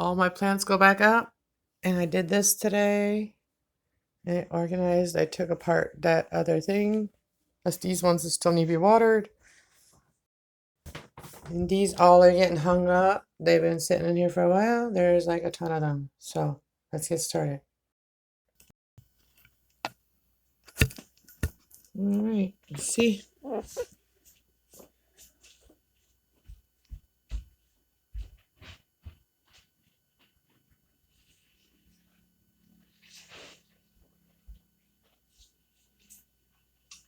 all my plants go back up. And I did this today. And I organized. I took apart that other thing. As these ones that still need to be watered. And these all are getting hung up. They've been sitting in here for a while. There's like a ton of them. So let's get started. All right, let's see.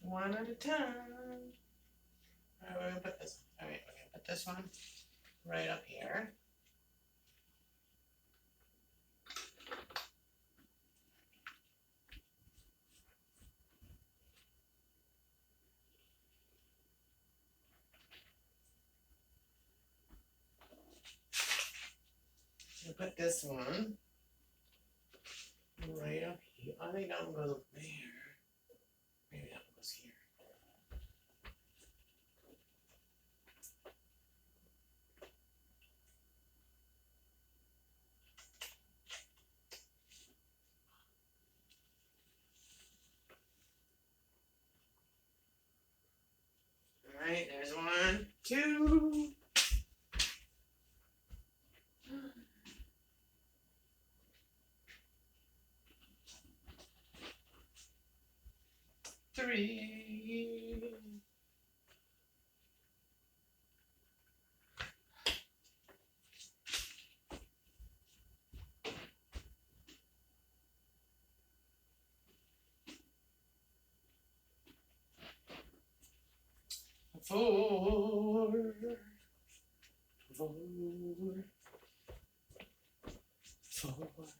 One at a time. All right, we're gonna put this. All right, we're gonna put this one right up here. We'll put this one right up here. I think that one goes up there. Maybe that one goes here. All right, there's 1, 2. 3. 4. 4. 4.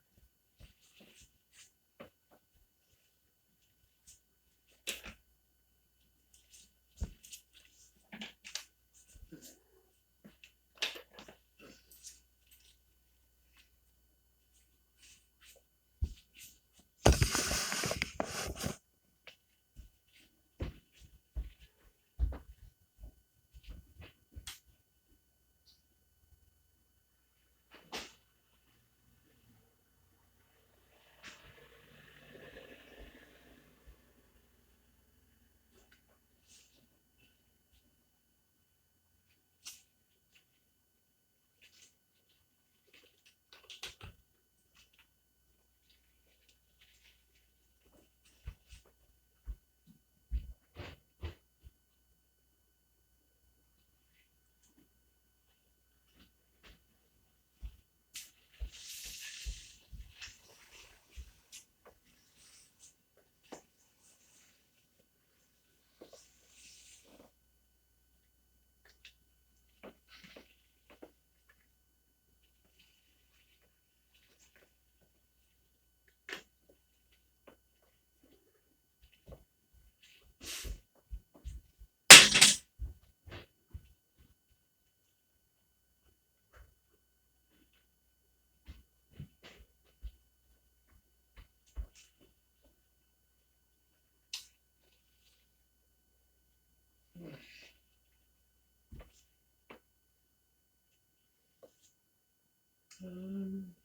Um,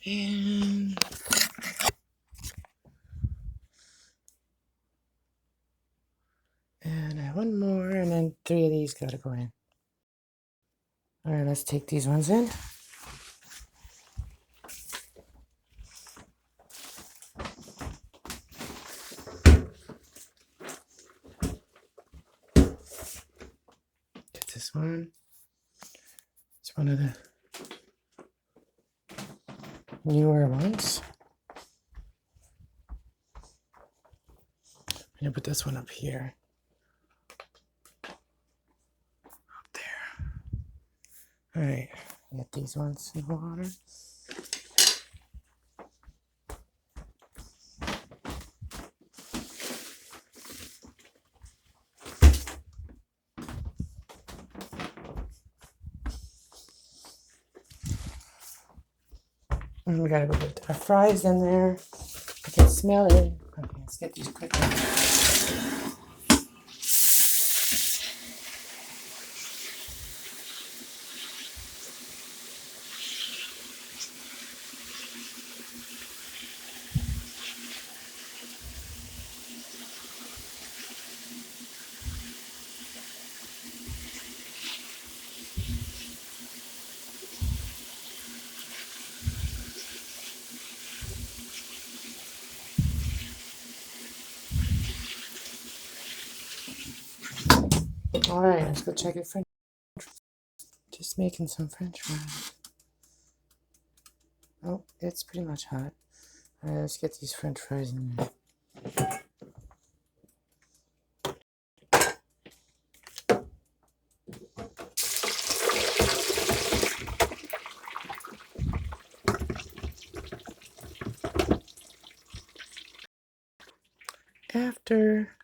And I have one more, and then 3 of these gotta go in. All right, let's take these ones in. Get this one. It's one of the newer ones. I'm gonna put this one up here. Up there. All right, get these ones in the water. And we gotta go put our fries in there. I can smell it. Okay, let's get these quick. All right, let's go check it. Just making some French fries. Oh, it's pretty much hot. All right, let's get these French fries in there. After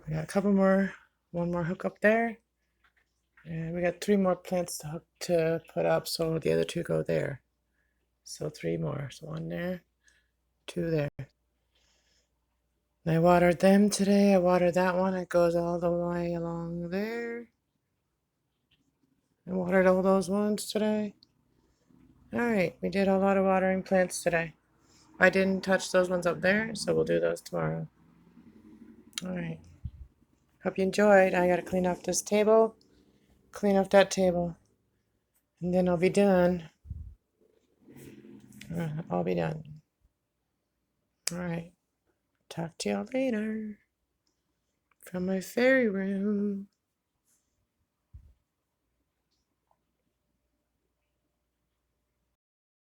we got a couple more, one more hook up there, and we got 3 more plants to put up, so the other 2 go there. So 3 more. So 1 there, 2 there. And I watered them today. I watered that one. It goes all the way along there. I watered all those ones today. All right, we did a lot of watering plants today. I didn't touch those ones up there, so we'll do those tomorrow. All right. Hope you enjoyed. I gotta clean up this table, clean up that table, and then I'll be done. I'll be done. All right. Talk to y'all later from my fairy room.